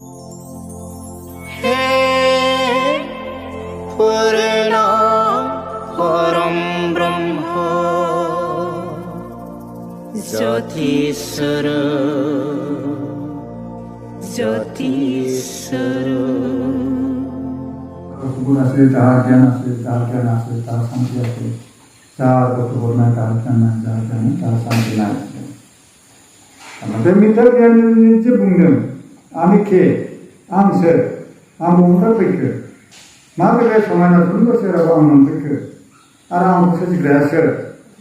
हे पूर्ण परम ब्रह्म ज्योतिस्वर गुण असेल, जहा ज्ञान असेल, जहा ज्ञान असेल, जहा शांती असेल, जहा बोलणं, जहा ज्ञान, जहा ज्ञान, जहा शांती नाही. 그 미터기하는지 묵는 아미케 암설 아무가 그 마그레 성하나 그런 것이라고 하는 그 아람 것이 그래서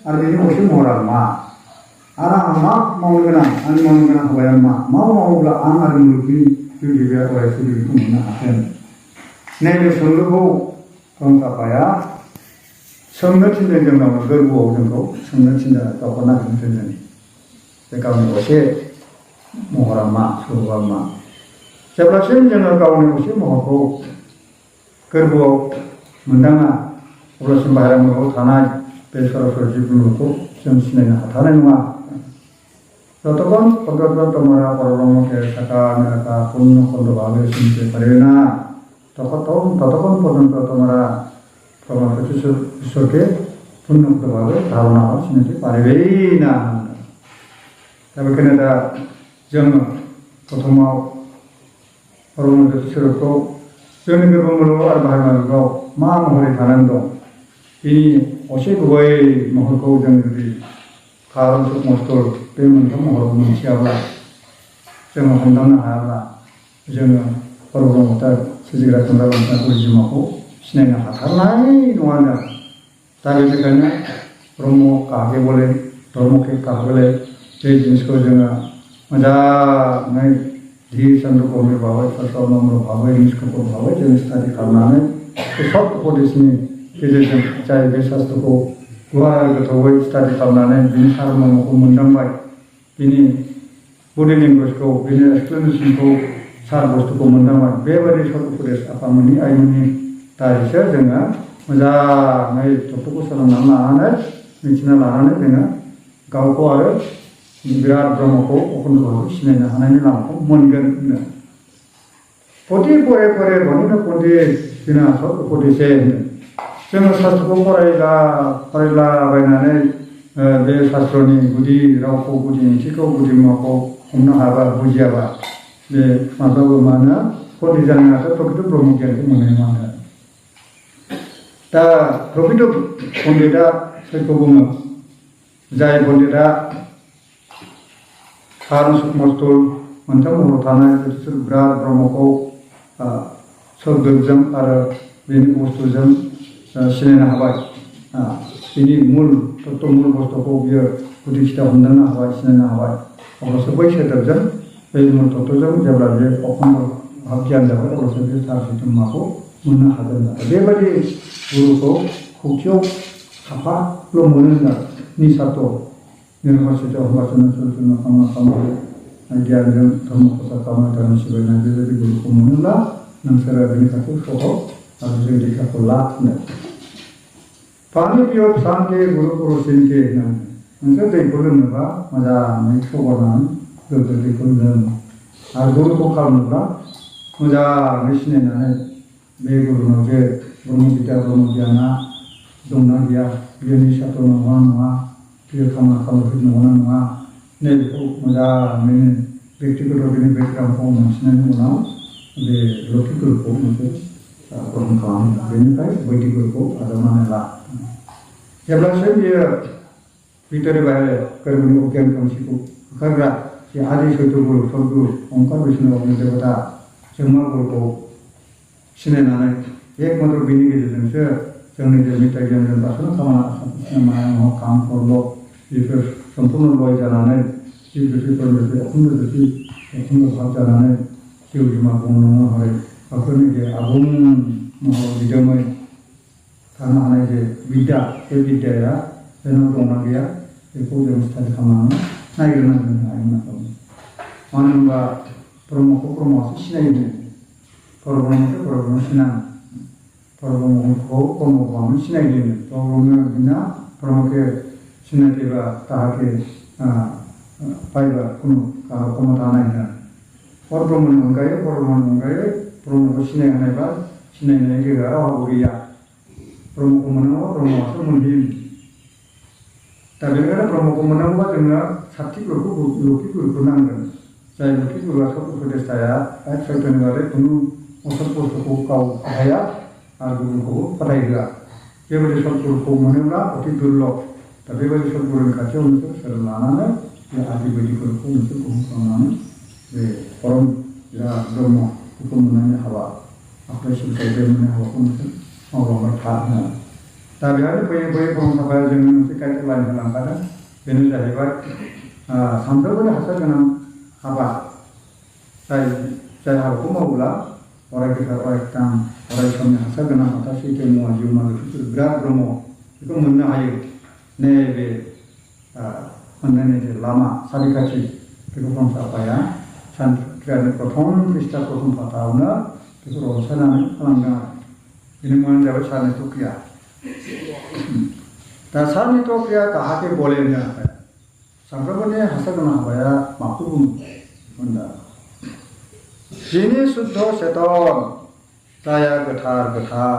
아르비니 옷이 뭐라마 아라마 먹는거나 안 먹는거나 하야마 마오마오가 아마르 물기 그리베 와이스 그리구나 하는 내가 성르고 건가봐야 성르친들 정도는 걸고 오는 거 성르친들 또 하나 되는 가운데 곳에 모호라마, 수고라마. 제발신 정을 가운데 곳에 모호고 그리고 문당아 우리신 바람으로 다나 배서로 집으로 정신에 나타내는가. 어떤 또마라 바로로 계사가 내가 본능 건도 마음에 심지 버리나 또건 또마라 그러면 그 속에 본능도 마음에 다루나 심지 버리나. Tapi kena jeng pertama orang itu serta jeng berumur arba'in tahun, mahu hari tanando. Ini oseh kuai mahu kau jeng dari karam untuk mostor, pemen kamu harus mensiapla, jeng hendak naharla, jeng perumur kita segera kembali untuk ujimaku, senang hatar naik nuannya. Tapi kena perumur kahve boleh, perumur kahve boleh. ये जिसको जगह मजा नहीं धीर चंद्र को मेरे भाव फसलों में मेरे भाव जिसको को भाव जिस तरह करना है तो सब को इसमें कि जैसे चाहे विश्वास को गुहार के तो वो इस तरह करना है जिन सारे में को मुंडम भाई इन्हीं बॉडी लैंग्वेज को इन्हीं एक्सप्लेनेशन को सारे वस्तु को मुंडम भाई बेवरी सब को इस apa मनी आई मनी तारीख से जगह मजा नहीं तो को सलाम नाम आना है निचना लाना है जगह गाँव को आ रहे बिराद ब्रह्मखौ अखंडभावे सिनायनो हानायनि लामाखौ मोनगोन होनो पति परे परे भनेनो पति बिना सब पतिसे होनो जोङो शास्त्रखौ फरायलाबायनानै बे शास्त्रनि गुदि रावखौ गुदि ओंथिखौ गुदि मुवाखौ हमनो हाबा बुजियाबा बे माब्लाबा मा होनो पति जानायाथ' प्रकृत ब्रह्म गियानखौ मोननाय नङा दा प्रकृत पण्डितआ सोरखौ बुङो जाय पण्डितआ Karena sukmastul mentang mengurutannya itu berat brahmoko sebelum ada ini bostujam sinena habai. Ini mul tentu mul bostoko biar putih kita undang habai sinena habai. Kalau sebaik sedajam, ini mul tentu jam jabla dia okon hakian jabla kalau sebaik sahaja itu mahu mana hadan. Dia bagi guruko kukiyo apa lo mana ni satu. Universitas Washington Sultan Kamu dia yang kamu kota kamu dan sebagainya jadi guru komunal lah nampera ini satu soho harus jadi kapolat nih. Pani biar sange guru kurusin ke nih. Mungkin dari guru napa maja mikro koran dari guru napa. Guru ko kamu napa maja misne nih. Be guru napa guru kita guru dia na dongna dia ni satu nama dia kamu itu nama nih itu maja ini व्यक्तिगत अपने background को मनुष्य ने बनाओ दे लौकिक को मतलब परंपरा बेने पाए व्यक्तिगत को आदमाने ला जब लक्ष्य ये भीतर बाहर कर्मनि उज्ञान कमसी को करगा ये आदि सोचो को सबको ओंकार विष्णु अपने देवता जन्म को सिने नाने एक मात्र बिनी के जैसे जोंनि जे मिटाय जों बासन खामाना माया काम करलो बेफोर संपूर्ण लय जानानै जिउ गोथैफोरनिफ्राय अखंड भाब जानानै जिउ बिमाखौ मोननो हाबाय बेफोरनि आबुं महर दिदोमै थानो हानाय जे बिद्या बे बिद्याया जोंनाव दंना गैया बेखौ जों स्टाडि खालामनानै नायग्रोनांगोन हायो मानो होनबा ब्रह्मखौ ब्रह्मआसो सिनायो परब्रह्मखौ परब्रह्म सिनाङा परब्रह्मखौ ब्रह्मखौ सिनायदों ब्रह्म बिना ब्रह्मखौ सिनायदेबा ताहाके पाइबा कुनु क्षमता नहीं है परब्रह्मनि अनगायै ब्रह्मखौ सिनायहोनायबा सिनायनाय गोहोआ रावहाबो गैया ब्रह्मखौ मोननांगौ ब्रह्मआसो मोनहैयो दा बेनिखायनो ब्रह्मखौ मोननांगौबा जोंनो साथि लौकिक गुरुखौ नांगोन जाय लौकिक गुरुआ सब उपदेष्टाया सैतन्य बादै खुनु असत बुस्थुखौ गाव फोथाया आरो गुबुनखौबो फोथायहोआ बेबायदि सतगुरुखौ मोनोब्ला अति दुर्लभ दा बेबायदि सतगुरुनि खाथियाव नोंसोर सोलों लानानै बे आदि बायदि गुरुखौ नोंसोर ग्रहण खालामनानै बे परम ब्रह्म बेखौ मोननायनि हाबा आखाइ सिबिथाय बे मोननाय हाबाखौ नोंसोर मावलांबाय था होननानै दा बेहायनो फैयै ब्रह्म सभाया जोंनो मोनसे गाइडलाइन होलांखादों बेनो जाहैबाय सानफ्रोमबोनि हासार गोनां हाबा जाय हाबाखौ मावोब्ला अराय गोथार अराय गोथां अराय समनि हासार गोनां हाथा सैथो मुवा जिउमा बेफोर बिराद ब्रह्म बेखौ मोननो हायो नैबे मोननायनि जे लामा साबिखाथि बेखौ ब्रह्म सभाया सानख्रियानि प्रथम पृष्ठा प्रथम पातावनो बेखौ रनसायनानै खालामदों आरो बेनि मुङानो जाबाय सारनित्य दा सारनित्य काहाके बोले होनदों आरो सानफ्रोमबोनि हासार गोनां हाबाया माखौ बुङो होनदों जिनि शुद्ध चेतन जाया गोथार गोथां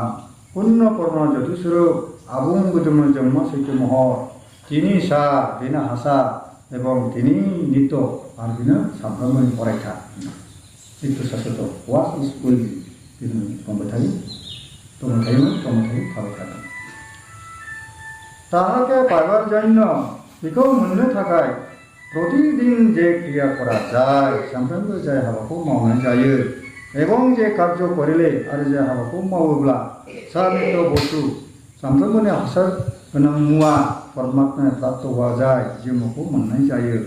पुण्य कर्म ज्योति स्वरूप आबुं गोदोम जन्म सैत्य महर दिनि सा बेनो हासा एवं दिनि नित्य आरो बेनो सानफ्रोमबोनि अरायथा नित्य शाश्वत वास इज उइल बि बुंबाय थायो थाबाय थादों ताहाके पाइबार जन्य बेखौ मोननो थाखाय प्रतिदिन जे क्रिया करा जाय सानफ्रोमबो जाय हाबाखौ मावनाय जायो एवं जे कार्य करिले आरो जे हाबाखौ मावोब्ला सारनित्य बस्तु सानफ्रोमबोनि हासार गोनां मुवा परमात्माया प्राप्त हुआ जाय जिउमाखौ मोननाय जायो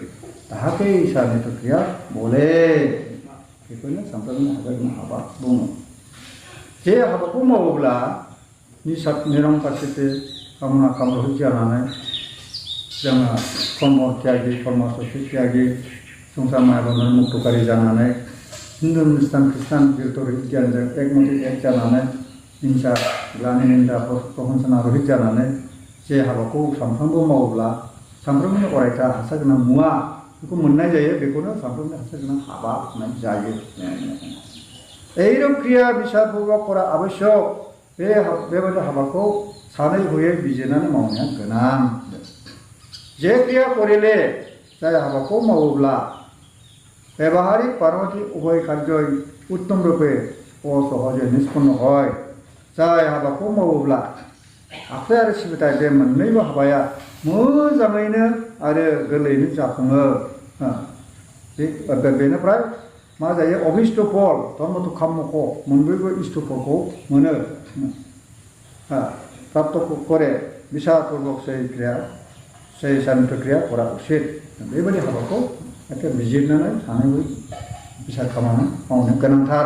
ताहाके सारनित्य क्रिया बोले बेखौनो सानफ्रोमबोनि हासार गोनां हाबा बुङो जे हाबाखौ मावोब्ला निरंकासिते कामना कामरहि जानानै जोङो कर्म त्यागी कर्म सत्य त्यागी संसार माया बन्धन मुक्तकारि जानानै हिन्दु मुस्लिम ख्रिस्टान बिरतरि गियानजों एकमति एक जानानै हिंसा ग्लानि निन्दा प्रहंसना रहित जानानै जे हाबाखौ सानफ्रोमबो मावोब्ला सानफ्रोमबोनि अरायथा हासार गोनां मुवा बेखौ मोननाय जायो बेखौनो सानफ्रोमबोनि हासार गोनां हाबा होननाय जायो এইরূপ ক্রিয়া বিচারপূর্বক করা আবশ্যক बेबायदि हाबाखौ सानै हयै बिजिरनानै मावनाया गोनां जे क्रिया करिले जाय हाबाखौ मावोब्ला व्यवहारिक पारमार्थिक उभय कार्य उत्तम रूपे असहजे निष्पन्न হয় जाय हाबाखौ मावोब्ला आखाइ आरो सिबिथाय बे मोननैबो हाबाया मोजाङैनो आरो गोरलैयैनो जाफुङो बेनिफ्राय मा जायो अभिष्ट फल धर्मथ कामख मोनब्रैबो इष्ट फलखौ मोनो प्राप्त करे বিচারপূর্বক সেই साननित्य क्रिया करा उचित बेबायदि हाबाखौ एखे बिजिरनानै सानैबो बिसार खालामनानै मावनो गोनांथार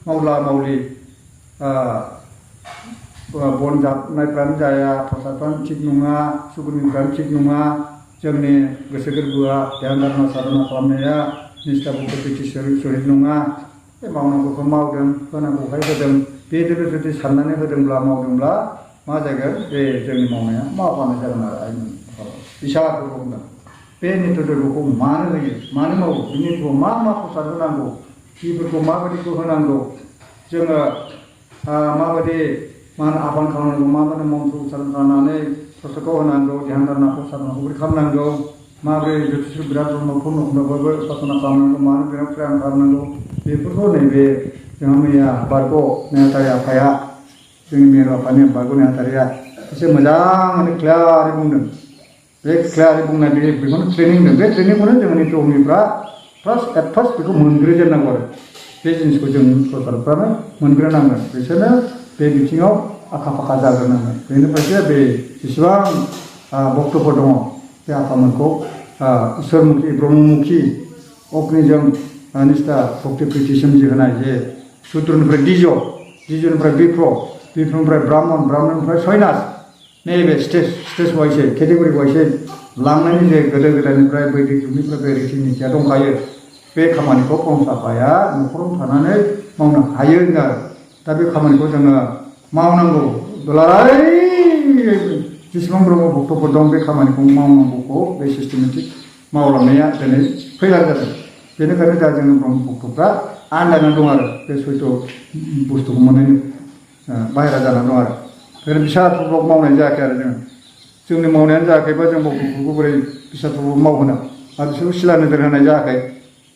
मावला मावलि बन जाबनायफ्रानो जाया प्रसादफ्रानो थिग नङा सुगुनिफ्रानो थिग नङा जोंनि गोसो गोरबोआ ध्यान धारणा साधना खालामनाया निष्ठा भक्ति सहित नङा बे मावनांगौखौ मावदों होनांगौहाय होदों बेदोलो जुदि साननानै होदोंब्ला मावदोंब्ला मा जागोन बे जोंनि मावनाया मावबानो जागोन आरो बिसारखौ बुंदों बे नित्य धर्मखौ मानो होयो मानो मावो बिनि मा प्रसाद होनांगौ बेफोरखौ माबायदिखौ होनांगौ जोङो माबायदि मा होनो आबान खालामनांगौ माबायदि मन्त्र उच्चारण खालामनानै प्रसादखौ होनांगौ ध्यान धारणाखौ साधनाखौ बोरै खालामनांगौ माबोरै ज्योतिष बिराद ब्रह्मखौ उपासना खालामनांगौ मानो बिराद प्रयान खालामनांगौ बेफोरखौ नैबे जोंहा मैया बारग' नेहाथारि आफाया जोंनि मेरु आफानि बारग' नेहाथारिया एसे मोजाङै क्लियारै बुंदों बे क्लियारै बुंनाय बेखौनो ट्रेनिं होदों बे ट्रेनिंखौनो जोंनि धर्मनिफ्रा फार्स्ट बेखौ मोनग्रोजेननांगौ आरो बे जिनिसखौ जों प्रसादफ्रानो मोनग्रोनांगोन बिसोरनो बे बिथिङाव आखा फाखा जाग्रोनांगोन बेनिफ्रायसो बे जेसेबां भक्तफोर दङ बे आफामोनखौ इसोरमुखि ब्रह्ममुखि अग्निजों निष्ठा भक्ति प्रिति सोमजिहोनाय जे सुद्रनिफ्राय द्विजनिफ्राय बिप्रनिफ्राय ब्राह्मणनिफ्राय सयनास नैबे स्टेज वाइसै केटेगरि वाइसै लांनायनि जे गोदो गोदायनिफ्राय बैदिक जुगनिफ्राय बे रिति नितिया दंखायो बे खामानिखौ पन्साफाया न'खराव थानानै मावनो हायो आरो दा बे खामानिखौ जोङो मावनांगौ दुलाराय जेसेबां ब्रह्म भक्तफोर दं बे खामानिखौ मावनांगौखौ बे सिस्टेमेटिक मावलांनाया दिनै फैलार जादों बेनिखायनो दा जोंनि ब्रह्म भक्तफ्रा आन्दायनानै दं आरो बे सैथ' बुस्थुखौ मोननायनि बाहेरा जानानै दं आरो ओरैनो बिसारपूर्वक मावनाय जायाखै आरो जोंनि मावनायानो जायाखैबा जों भक्तफोरखौ बोरै बिसारपूर्वक मावहोनो आरो बिसोरखौ सिला नोजोर होनाय जायाखै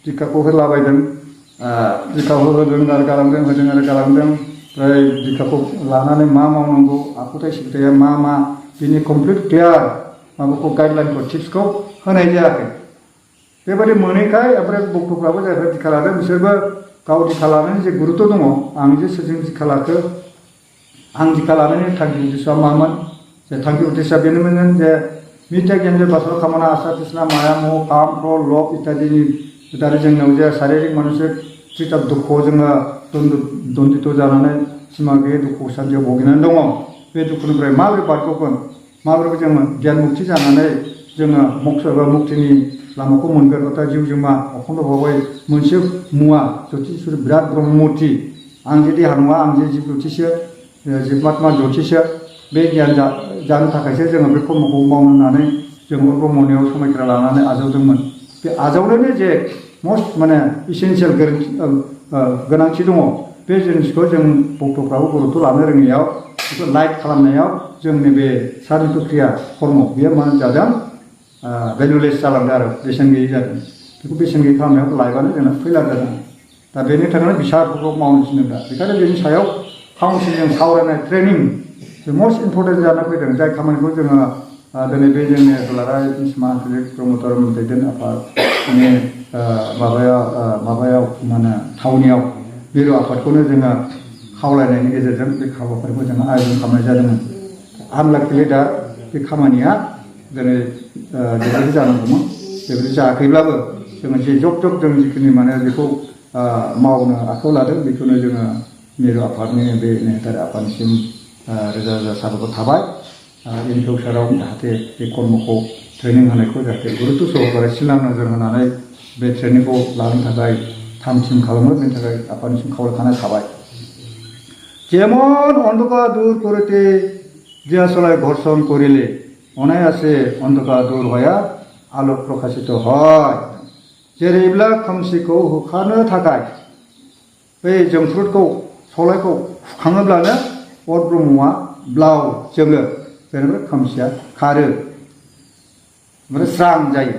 दिक्षाखौ होलाबायदों दिक्षाखौ होदों आरो गालांदों होदों आरो गालांदों ओमफ्राय दिक्षाखौ लानानै मा मावनांगौ आखुथाय सिखुथाया मा बिनि कमप्लिट क्लियार माबाखौ गाइडलाइनखौ टिप्सखौ होनाय जायाखै बेबायदि मोनैखाय ओमफ्राय भक्तफ्राबो जायफोर दिक्षा लादों बिसोरबो गाव दिक्षा लानायनि जे गुरुत्व दङ आं जे सोरजों दिक्षा लाखो आं दिक्षा लानायनि थांखि उद्देश्यआ मामोन जे थांखि उद्देश्यआ बेनोमोन जे मिथ्या ज्ञानजों बासना खामाना आसा तृष्णा माया मोह काम क्रोध लोभ इत्यादिनि दारै जोंनाव जे शारीरिक मानसिक त्रिताप दुखुआव जोङो दन्दित जानानै सिमा गैयै दुखु सान्थियाव भुगिनानै दङ बे दुखुनिफ्राय माबोरै बारग'गोन माबोरै जोङो गियान मुक्ति जानानै जोङो मोक्ष एबा मुक्तिनि लामाखौ मोनगोन अर्थात जिउ जिउमा अखण्ड भाबै मोनसे मुवा ज्योतिषुर बिराद ब्रह्ममुर्ति आं जे देहा नङा आं जे जिब ज्योतिषो जिबात्मा ज्योतिषो बे गियान जानो थाखायसो जोङो बे कर्मखौ मावनो होननानै जोङो ब्रह्मनियाव समायखिरा लानानै आजावदोंमोन बे आजावनायनि जे मस्ट माने इसेन्सियेल गोनांथि दङ बे जिनिसखौ जों भक्तफ्राबो गुरुत्व लानो रोङैयाव बेखौ लाइट खालामनायाव जोंनि बे सारितक्रिया कर्म बेयो मा जादों भेलुलेस जालांदों आरो बेसेन गैयै जादों बेखौ बेसेन गैयै खालामनायाव लाइफआनो जोंना फैलार जादों दा बेनि थाखायनो बिसारफोरखौ मावनो थिनदों दा बेखायनो बेनि सायाव काउन्सिलजों सावरायनाय ट्रेनिं बे मस्ट इम्परटेन्ट जाना फैदों जाय खामानिखौ जोङो दिनै बे जोंनि दुलाराय सिमा आन्चलिक ब्रह्म धोरोम दैदेन आफादनि माबायाव माने थावनियाव मिरु आफादखौनो जोङो खावलायनायनि गेजेरजों बे हाबाफारिखौ जोङो आयोजन खालामनाय जादोंमोन आनलाकिलि दा बे खामानिया दिनै बेबायदि जानांगौमोन बेबायदि जायाखैब्लाबो जोङो जे जब जों जिखिनि माने बेखौ मावनो आखायाव लादों बेखौनो जोङो मिरु आफादनि बे नेहाथारि आफादनिसिम रोजा रोजा साबायखर थाबाय इन फिउचाराव जाहाथे बे कर्मखौ ट्रेनिं होनायखौ जाहाथे गुरुत्व सहकारे सिला नोजोर होनानै बे ट्रेनिंखौ लानो थाखाय थाम थिम खालामो बेनि थाखाय आफादनिसिम खावलायखानाय थाबाय যেমন অন্ধকার দূর করিতে দিয়াশলায় ঘর্ষণ করিলে অনায়াসে অন্ধকার দূর হইয়া আলোক প্রকাশিত হয় जेरैब्ला खोमसिखौ होखारनो थाखाय बै जोंफ्रुतखौ सलायखौ हुखाङोब्लानो अर ब्रह्मआ ब्लाव जोङो जेनेबा खोमसिया खारो ओमफ्राय स्रां जायो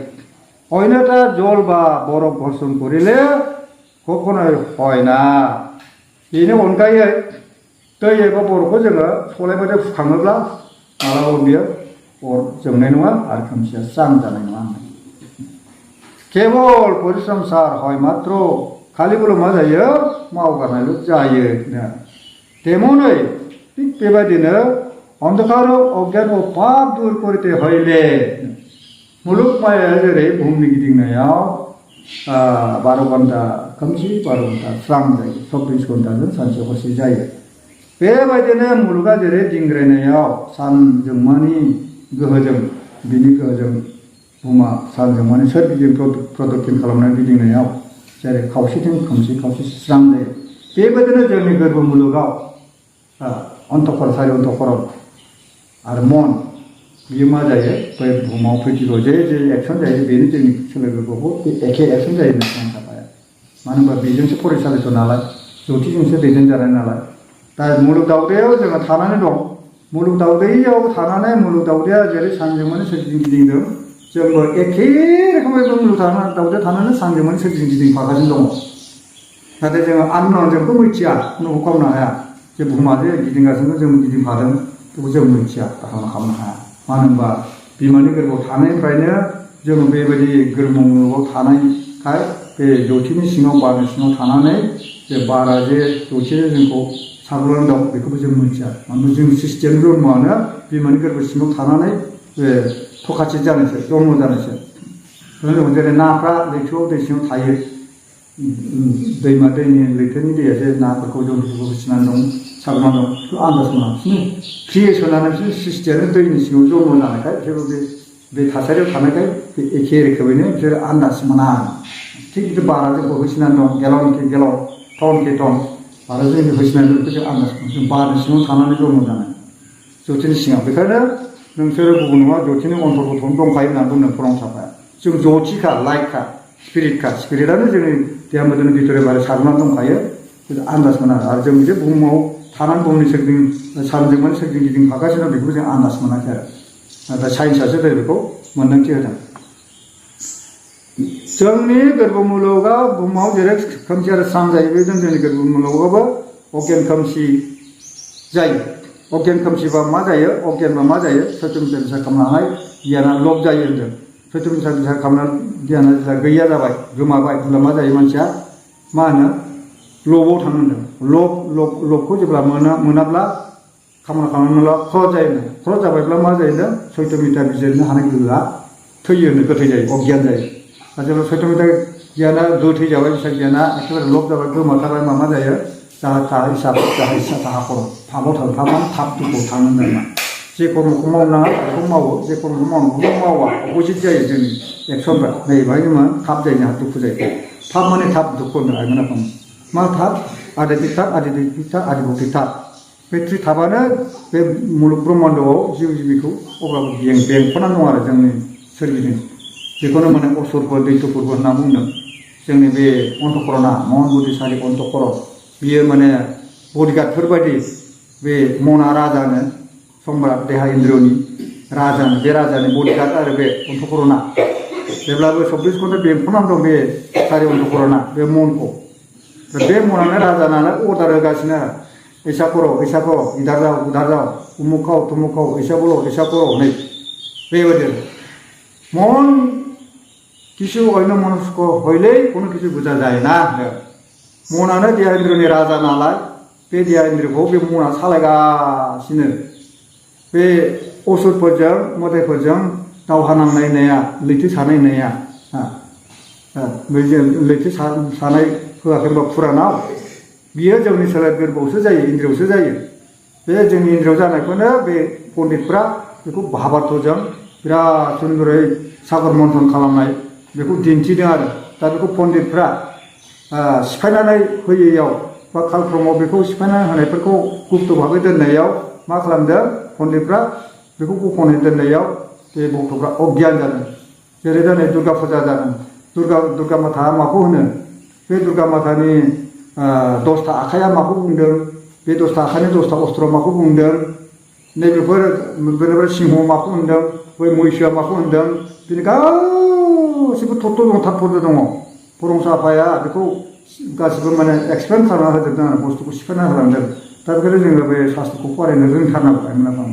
অন্যথা জল বা বরফ ঘর্ষণ করিলে কখনোই হয় না बेनि अनगायै दै एबा बरफखौ जोङो सलायबाथाय हुखाङोब्ला मालाबाबो बियो अर जोंनाय नङा आरो खोमसिया स्रां जानाय नङा केवल परिश्रम सार হয় মাত্র खालि बोलो मा जायो मावगारनायल' जायो তেমনই ঠিক बेबायदिनो अन्धकार अज्ञान ও पाप दूर करिते हইলে मुलुग मायाया जेरै बुहुमनि गिदिंनायाव 12 घन्टा खोमसि 12 घन्टा स्रां जायो 24 घन्टाजों सानसे हरसे जायो बेबायदिनो मुलुगा जेरै दिंग्रायनायाव सानजोंमानि गोहोजों बिनि गोहोजों बुहुमा सानजोंमानि सोरगिदिं प्रदक्षिण खालामनाय गिदिंनायाव जेरै खावसेथिं खोमसि खावसे स्रां जायो बेबायदिनो जोंनि गोरबो मुलुगाव अन्तखर सारि अन्तखराव आरो मन बियो मा जायो बै बुहुमाव पृथ्वीआव जे एक्सन जायो बेनो जोंनि सोलो गोरबोखौ एखे एक्सन जायो होनना सानखाबाय मानो होनबा बेजोंसो फरायसालिथ' नालाय ज्योतिजोंसो दैदेनजानाय नालाय दा मुलुग दावदैयाव जोङो थानानै दं मुलुग दावदैयाव थानानै मुलुग दावदैया जेरै सानजोंमानि सोरगिदिं गिदिंदों जोंबो एखे रोखोमै मुलुग दावदैयाव थानानै सानजोंमानि सोरगिदिं गिदिंफागासिनो दङ नाथाय जोङो आननन जोंखौ मिथिया उनाव खालामनो हाया जे बुहुमा जे गिदिंगासिनो जों गिदिंफादों बेखौ जों मिथिया खालामनो हाया मानो होनबा बिमानि गोरबोआव थानायनिफ्रायनो जों बेबायदि गोरबो मुलुगाव थानायखाय बे ज्योतिनि सिङाव बारनि सिङाव थानानै जे बारा जे ज्योतिया जोंखौ साग्लोबनानै दं बेखौबो जों मिथिया मानोना जों सृष्टियानो जन्मआनो बिमानि गोरबो सिङाव थानानै बे थखाथि जानायसो जन्म जानायसो जेरै नाफ्रा लैथोआव दै सिङाव थायो दैमा दैनि लैथोनि दैया जे नाफोरखौ जन्थुफोरखौ होसिनानै दं साग्लोबनानै दं बेखौ आन्दाज मोना बिसोरनो क्रिएसन होनानै बिसोर सृष्टियानो दैनि सिङाव जन्म जानायखाय बिसोरबो बे थासारियाव थानायखाय बे एखे रोखोमैनो बिसोर आन्दाज मोना थिग बिदि बारा जोंखौ होसिनानै दं गेलनखि गेलन टनखि टन बारा जोंनि होसिनानै बेखौ जों आन्दाज मोनो जों बारनि सिङाव थानानै जन्म जानाय ज्योतिनि सिङाव बेखायनो नोंसोरो गुबुन नङा ज्योतिनि अन्तर्गतआवनो दंखायो होननानै बुंदों पुराण साफाया जों ज्योतिखा लाइटखा स्पिरिटआनो जोंनि देहा मोदोमनि भितरे बारै सारनानै दंखायो आन्दाज मोना आरो जों जे बुहुमाव थानानै बुहुमनि सोरगिदिं सानजों माने सोरगिदिं गिदिंफागासिनो बेखौ जों आन्दाज मोनाखै आरो नाथाय साइन्सआसो बेखौ मोन्दांथि होदों जोंनि गोरबो मुलुगाव बुहुमाव जेरै खोमसि आरो स्रां जायो बेजों जोंनि गोरबो मुलुगावबो अज्ञान खोमसि जायो अज्ञान खोमसिबा मा जायो अज्ञानबा मा जायो सत्य मिथ्या बिसार खालामनानै गियाना लब जायो होनदों सत्य मिथ्या बिसार खालामनानै गियाना जेब्ला गैया जाबाय गोमाबाय अब्ला मा जायो मानसिया मा होनो लबआव थाङो होनदों लबखौ जेब्ला मोनाब्ला खामानि खालामनोब्ला खरस जायो खरस जाबायब्ला मा जायो होनदों सत्य मिथ्या बिजिरनो हानाय गोहोआ थैयो होनो गोथै जायो अज्ञान जायो आरो जेब्ला सत्य मिथ्या गियाना गोथै जाबाय बिसार गियाना एखेबारे लब जाबाय गोमाथारबाय मा जायो जाहा हिसाब थाहा खर थाबाव थाङो थाबानो थाब दुखुआव थाङो होनदों जे कर्मखौ मावनाङा बेखौ मावो जे कर्मखौ मावनांगौ बेखौ मावा अपोजिट जायो जोंनि एक्सनफ्रा नै बाहाय जोङो थाब जायो जोंहा दुखु जायो थाब माने थाब दुखु होनो आगोन आफाम मा थाब आदित्य थाब आदिभक्ति थाब बे थ्रि थाबानो बे मुलुग ब्रह्माण्डआव जिउ जिबिखौ अब्लाबो बेंख'नानै दं आरो जोंनि सोरगिदिं बेखौनो माने असुरफोर दैत्यफोरबो होनना बुंदों जोंनि बे अन्धकरना महन बुद्धिसालि अन्धकर बियो माने बडिगार्डफोर बायदि बे मना राजानो सम्राट देहा इन्द्रनि राजानो बे राजानि बडिगार्ड आरो बे अन्धकरना जेब्लाबो 24 घन्टा बेंख'नानै दं बे सारि अन्धकरना बे मनखौ बे मनानो राजा नालाय अर्डार होगासिनो ऐसा करो इधर जाओ उमुक खाओ ऐसा करो नै बेबायदि मन किसु अन्य मनुष्य हইলে কোনো কিছু বোঝা যায় না मनानो देहा इन्द्रनि राजा नालाय बे देहा इन्द्रखौ बे मना सालायगासिनो बे असुरफोरजों मोदायफोरजों दावहा नांनाया लैथो सानायनाया लैथो सानाय होआखैबा फुरानाव बियो जोंनि सोलेर गोरबोआवसो जायो इन्द्रियावसो जायो बे जोंनि इन्द्रियाव जानायखौनो बे पण्डितफ्रा बेखौ भाबार्थजों बिराद सुन्दरै सागर मन्थन खालामनाय बेखौ दिन्थिदों आरो दा बेखौ पण्डितफ्रा सिफायनानै होयैयाव बा कालक्रमाव बेखौ सिफायनानै होनायफोरखौ गुप्त भाबै दोननायाव मा खालामदों पण्डितफ्रा बेखौ गफ'नानै दोननायाव बे भक्तफ्रा अज्ञान जादों जेरै दा नै दुर्गा फुजा जादों दुर्गा माता माखौ होनो बे दुर्गा मातानि 10था आखाइया माखौ बुंदों बे 10था आखाइनि 10था अस्त्र माखौ बुंदों नैबेफोर सिंह माखौ होनदों बै मैसोआ माखौ होनदों बिनि गासिबो तत्व दं तात्पर्य दङ फरमसा आफाया बेखौ गासिबो माने एक्सप्लेन खालामना होजोबदों आरो बुस्थुखौ सिफायना होलांदों दा बेखायनो जोङो बे शास्त्रखौ फरायनो रोंथारनांगौ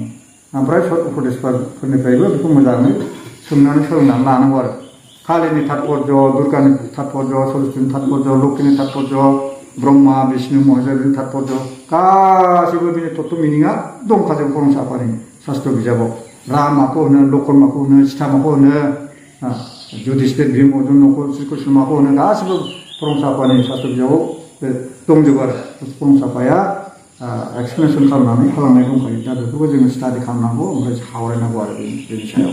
ओमफ्राय उपदेशफोरनिफ्रायबो बेखौ मोजाङै सोंनानै सोलोंनानै लानांगौ आरो कालिनि तात्पर्य दुर्गानि तात्पर्य सरस्वतीनि तात्पर्य लक्ष्मीनि तात्पर्य ब्रह्मा विष्णु महेश्वरनि तात्पर्य गासिबो बिनि तत्व मिनिङा दंखाजोबो फरमसा आफानि शास्त्र बिजाबाव राम माखौ होनो लक्ष्मण माखौ होनो सीता माखौ होनो युधिष्ठिर भीम अर्जुन नकुल श्री कृष्ण माखौ होनो गासिबो फरमसा आफानि शास्त्र बिजाबाव दंजोबो आरो फरमसा आफाया एक्सप्लेनेसन खालामनानै होलांनाय दंखायो दा बेफोरखौ जोङो स्टाडि खालामनांगौ ओमफ्राय सावरायनांगौ आरो बेनि सायाव